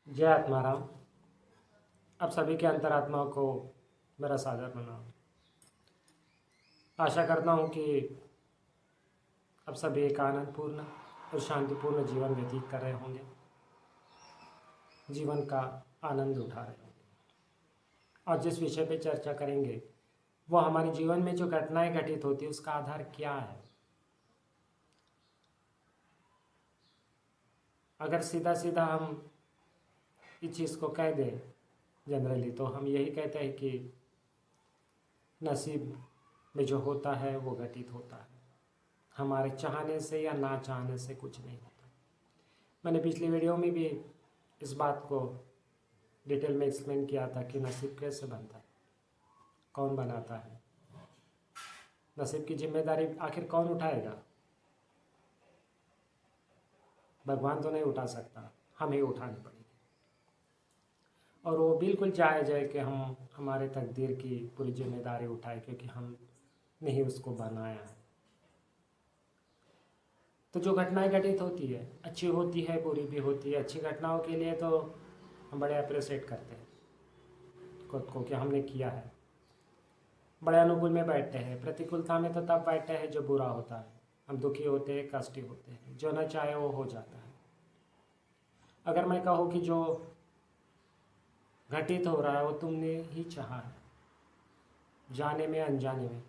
जय आत्माराम। अब सभी के अंतरात्मा को मेरा सादर प्रणाम। आशा करता हूँ कि अब सभी एक आनंदपूर्ण और शांतिपूर्ण जीवन व्यतीत कर रहे होंगे, जीवन का आनंद उठा रहे होंगे। और जिस विषय पे चर्चा करेंगे वो हमारे जीवन में जो घटनाएं घटित होती है उसका आधार क्या है। अगर सीधा सीधा हम इस चीज़ को कह दें जनरली, तो हम यही कहते हैं कि नसीब में जो होता है वो घटित होता है, हमारे चाहने से या ना चाहने से कुछ नहीं होता। मैंने पिछली वीडियो में भी इस बात को डिटेल में एक्सप्लेन किया था कि नसीब कैसे बनता है, कौन बनाता है, नसीब की जिम्मेदारी आखिर कौन उठाएगा। भगवान तो नहीं उठा सकता, हमें उठानी पड़ेगी। और वो बिल्कुल जायज़ है कि हम हमारे तकदीर की पूरी जिम्मेदारी उठाएं, क्योंकि हमने ही उसको बनाया है। तो जो घटनाएं घटित होती है, अच्छी होती है बुरी भी होती है। अच्छी घटनाओं के लिए तो हम बड़े अप्रिशिएट करते हैं खुद को कि हमने किया है, बड़े अनुकूल में बैठते हैं। प्रतिकूलता में तो तब बैठते हैं जो बुरा होता है, हम दुखी होते हैं, कष्टी होते हैं, जो न चाहे वो हो जाता है। अगर मैं कहूँ कि जो घटित हो रहा है वो तुमने ही चाहा है, जाने में अनजाने में,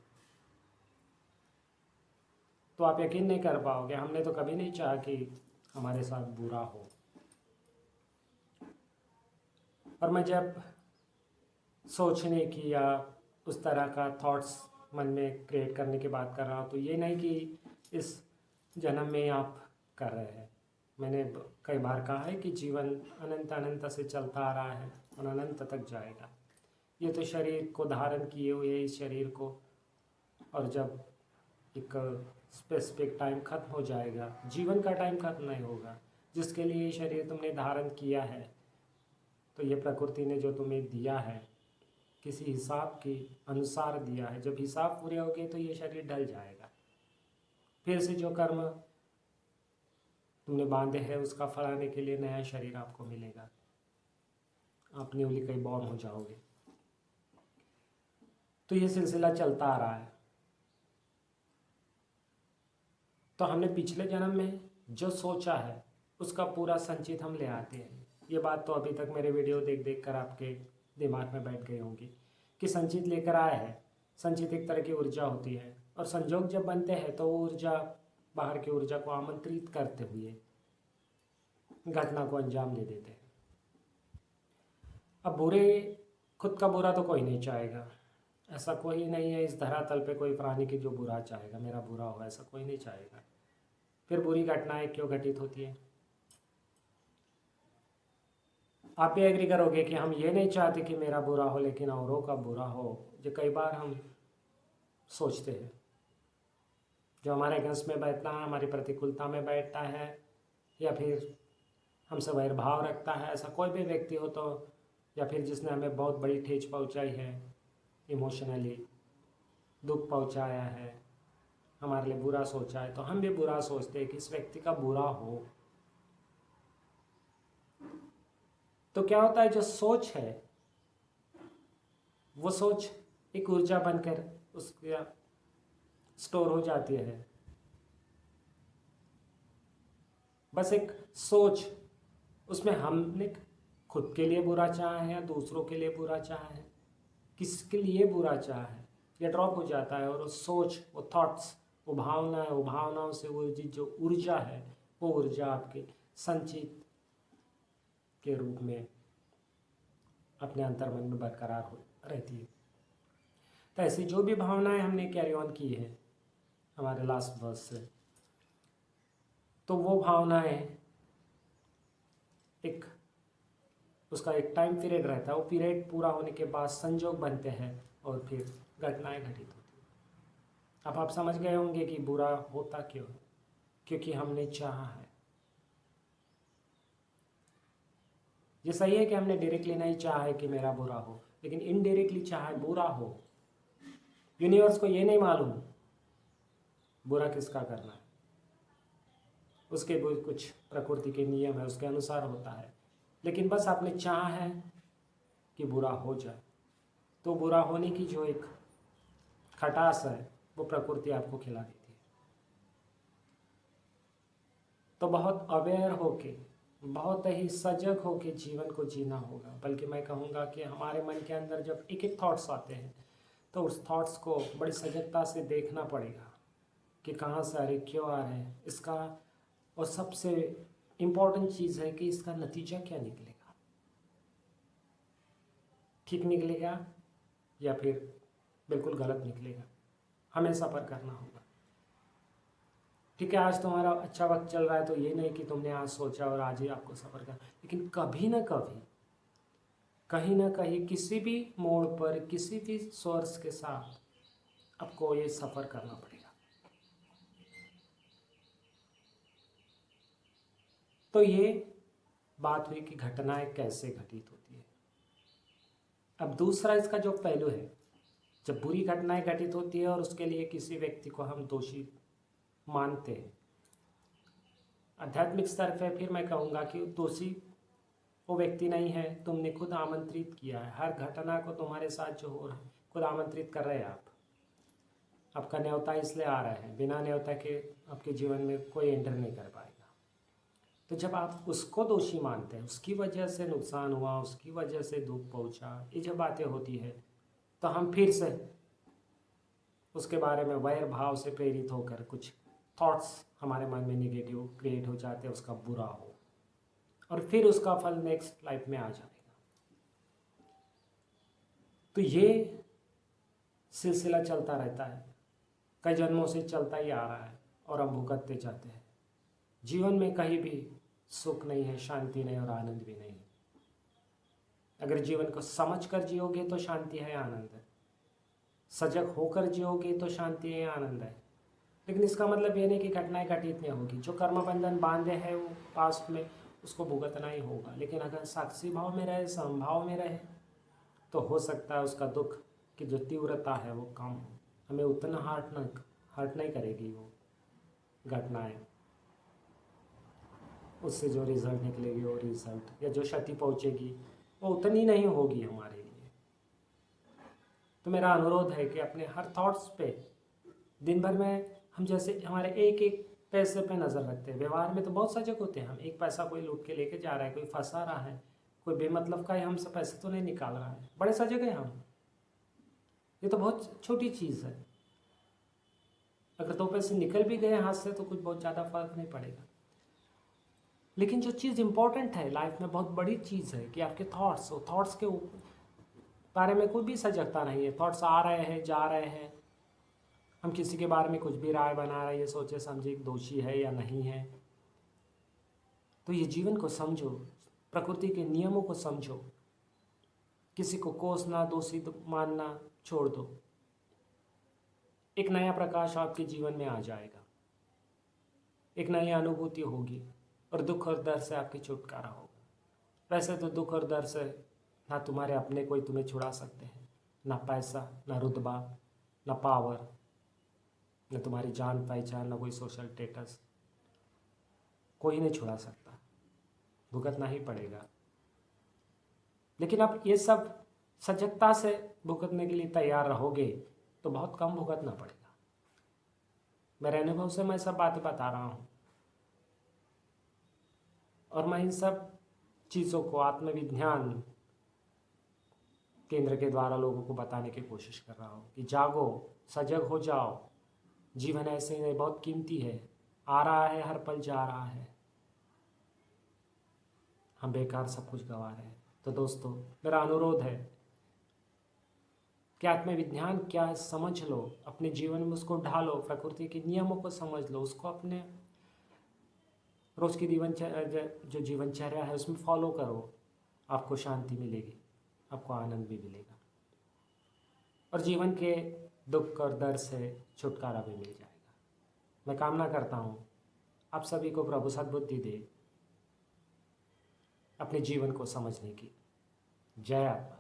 तो आप यकीन नहीं कर पाओगे। हमने तो कभी नहीं चाहा कि हमारे साथ बुरा हो। और मैं जब सोचने की या उस तरह का थॉट्स मन में क्रिएट करने की बात कर रहा हूँ, तो ये नहीं कि इस जन्म में आप कर रहे हैं। मैंने कई बार कहा है कि जीवन अनंत अनंत से चलता आ रहा है और अनंत तक जाएगा। ये तो शरीर को धारण किए हुए इस शरीर को, और जब एक स्पेसिफिक टाइम खत्म हो जाएगा, जीवन का टाइम खत्म नहीं होगा जिसके लिए ये शरीर तुमने धारण किया है। तो ये प्रकृति ने जो तुम्हें दिया है किसी हिसाब के अनुसार दिया है। जब हिसाब पूरे हो गए तो ये शरीर ढल जाएगा। फिर से जो कर्म तुमने बांधे हैं उसका फल आने के लिए नया शरीर आपको मिलेगा। आप न्यूली कहीं बॉर्न हो जाओगे। तो ये सिलसिला चलता आ रहा है। तो हमने पिछले जन्म में जो सोचा है उसका पूरा संचित हम ले आते हैं। ये बात तो अभी तक मेरे वीडियो देख देख कर आपके दिमाग में बैठ गई होंगी कि संचित लेकर आए हैं। संचित एक तरह की ऊर्जा होती है, और संजोग जब बनते हैं तो वो ऊर्जा बाहर की ऊर्जा को आमंत्रित करते हुए घटना को अंजाम दे देते हैं। अब बुरे, खुद का बुरा तो कोई नहीं चाहेगा। ऐसा कोई नहीं है इस धरातल पे कोई प्राणी की जो बुरा चाहेगा, मेरा बुरा हो, ऐसा कोई नहीं चाहेगा। फिर बुरी घटनाएं क्यों घटित होती है? आप भी एग्री करोगे कि हम ये नहीं चाहते कि मेरा बुरा हो, लेकिन औरों का बुरा हो, जो कई बार हम सोचते हैं। जो हमारे अगेंस्ट में बैठता है, हमारी प्रतिकूलता में बैठता है, या फिर हमसे वैरभाव रखता है, ऐसा कोई भी व्यक्ति हो तो, या फिर जिसने हमें बहुत बड़ी ठेस पहुंचाई है, इमोशनली दुख पहुंचाया है, हमारे लिए बुरा सोचा है, तो हम भी बुरा सोचते हैं कि इस व्यक्ति का बुरा हो। तो क्या होता है, जो सोच है वो सोच एक ऊर्जा बनकर उसका स्टोर हो जाती है। बस एक सोच, उसमें हमने खुद के लिए बुरा चाहा है या दूसरों के लिए बुरा चाहा है, किसके लिए बुरा चाहा है, ये ड्रॉप हो जाता है। और वो सोच, वो थॉट्स, वो भावनाएं, वो भावनाओं से वो जो ऊर्जा है, वो ऊर्जा आपके संचित के रूप में अपने अंतर्मन में बरकरार हो रहती है। तो ऐसी जो भी भावनाएं हमने कैरी ऑन की है हमारे लास्ट वर्ष से, तो वो भावनाएं एक, उसका एक टाइम पीरियड रहता है। वो पीरियड पूरा होने के बाद संजोग बनते हैं और फिर घटनाएं घटित होती हैं। अब आप समझ गए होंगे कि बुरा होता क्यों है, क्योंकि हमने चाहा है। ये सही है कि हमने डायरेक्टली नहीं चाहा है कि मेरा बुरा हो, लेकिन इनडायरेक्टली चाहा है बुरा हो। यूनिवर्स को ये नहीं मालूम बुरा किसका करना है, उसके भी कुछ प्रकृति के नियम है, उसके अनुसार होता है। लेकिन बस आपने चाहा है कि बुरा हो जाए, तो बुरा होने की जो एक खटास है वो प्रकृति आपको खिला देती है। तो बहुत अवेयर होके, बहुत ही सजग होके जीवन को जीना होगा। बल्कि मैं कहूँगा कि हमारे मन के अंदर जब एक एक थॉट्स आते हैं तो उस थॉट्स को बड़ी सजगता से देखना पड़ेगा कि कहाँ से आ रहे, क्यों आ रहे हैं, इसका, और सबसे इम्पोर्टेंट चीज़ है कि इसका नतीजा क्या निकलेगा, ठीक निकलेगा या फिर बिल्कुल गलत निकलेगा, हमें सफ़र करना होगा। ठीक है, आज तुम्हारा अच्छा वक्त चल रहा है तो ये नहीं कि तुमने आज सोचा और आज ही आपको सफ़र करना, लेकिन कभी ना कभी, कहीं ना कहीं, किसी भी मोड़ पर, किसी भी सोर्स के साथ आपको ये सफ़र करना पड़ेगा। तो ये बात हुई कि घटनाएं कैसे घटित होती है। अब दूसरा इसका जो पहलू है, जब बुरी घटनाएं घटित होती है और उसके लिए किसी व्यक्ति को हम दोषी मानते हैं, आध्यात्मिक स्तर पे फिर मैं कहूँगा कि दोषी वो व्यक्ति नहीं है, तुमने खुद आमंत्रित किया है। हर घटना को तुम्हारे साथ जो हो रहा है खुद आमंत्रित कर रहे हैं आप। आपका न्योता इसलिए आ रहा है, बिना न्योता के आपके जीवन में कोई एंटर नहीं कर पाएगा। तो जब आप उसको दोषी मानते हैं, उसकी वजह से नुकसान हुआ, उसकी वजह से दुख पहुंचा, ये जब बातें होती है तो हम फिर से उसके बारे में वैर भाव से प्रेरित होकर कुछ थॉट्स हमारे मन में नेगेटिव क्रिएट हो जाते हैं, उसका बुरा हो, और फिर उसका फल नेक्स्ट लाइफ में आ जाएगा। तो ये सिलसिला चलता रहता है, कई जन्मों से चलता ही आ रहा है और हम भुगतते जाते हैं। जीवन में कहीं भी सुख नहीं है, शांति नहीं और आनंद भी नहीं। अगर जीवन को समझ कर जियोगे तो शांति है, आनंद है। सजग होकर जियोगे तो शांति है, आनंद है। लेकिन इसका मतलब ये नहीं कि घटनाएं घटित नहीं होगी। जो कर्म बंधन बांधे हैं वो पास्ट में, उसको भुगतना ही होगा। लेकिन अगर साक्षी भाव में रहे, समभाव में रहे, तो हो सकता है उसका दुख की जो तीव्रता है वो कम हो। हमें उतना हर्ट नहीं करेगी वो घटनाएं। उससे जो रिजल्ट निकलेगी, वो रिजल्ट या जो क्षति पहुंचेगी वो उतनी नहीं होगी हमारे लिए। तो मेरा अनुरोध है कि अपने हर थॉट्स पे दिन भर में हम जैसे हमारे एक एक पैसे पे नज़र रखते हैं। व्यवहार में तो बहुत सजग होते हैं हम। एक पैसा कोई लूट के लेके जा रहा है, कोई फंसा रहा है, कोई बेमतलब का ही हमसे पैसे तो नहीं निकाल रहा है, बड़े सजग हैं हम। ये तो बहुत छोटी चीज़ है। अगर 2 पैसे निकल भी गए हाथ से तो कुछ बहुत ज़्यादा फर्क नहीं पड़ेगा। लेकिन जो चीज़ इंपॉर्टेंट है लाइफ में, बहुत बड़ी चीज़ है कि आपके थॉट्स, वो थॉट्स के बारे में कोई भी सजगता नहीं है। थॉट्स आ रहे हैं, जा रहे हैं, हम किसी के बारे में कुछ भी राय बना रहे हैं, ये सोचे समझे दोषी है या नहीं है। तो ये जीवन को समझो, प्रकृति के नियमों को समझो, किसी को कोसना, दोषी मानना छोड़ दो। एक नया प्रकाश आपके जीवन में आ जाएगा, एक नई अनुभूति होगी और दुख और दर्द से आपकी छुटकारा होगा। वैसे तो दुख और दर्द से ना तुम्हारे अपने कोई तुम्हें छुड़ा सकते हैं, ना पैसा, ना रुतबा, ना पावर, न तुम्हारी जान पहचान, न कोई सोशल स्टेटस, कोई नहीं छुड़ा सकता, भुगतना ही पड़ेगा। लेकिन आप ये सब सजगता से भुगतने के लिए तैयार रहोगे तो बहुत कम भुगतना पड़ेगा। मेरे अनुभव से मैं सब बातें बता रहा हूँ और मैं इन सब चीज़ों को आत्मविज्ञान केंद्र के द्वारा लोगों को बताने की कोशिश कर रहा हूँ कि जागो, सजग हो जाओ। जीवन ऐसे ही नहीं, बहुत कीमती है, आ रहा है, हर पल जा रहा है, हम बेकार सब कुछ गंवा रहे हैं। तो दोस्तों, मेरा अनुरोध है कि आत्मविज्ञान क्या है समझ लो, अपने जीवन में उसको ढालो, प्रकृति के नियमों को समझ लो, उसको अपने रोज की जो जीवनचर्या है उसमें फॉलो करो। आपको शांति मिलेगी, आपको आनंद भी मिलेगा और जीवन के दुख और दर्द से छुटकारा भी मिल जाएगा। मैं कामना करता हूँ आप सभी को प्रभु सद्बुद्धि दे अपने जीवन को समझने की। जय आत्मा।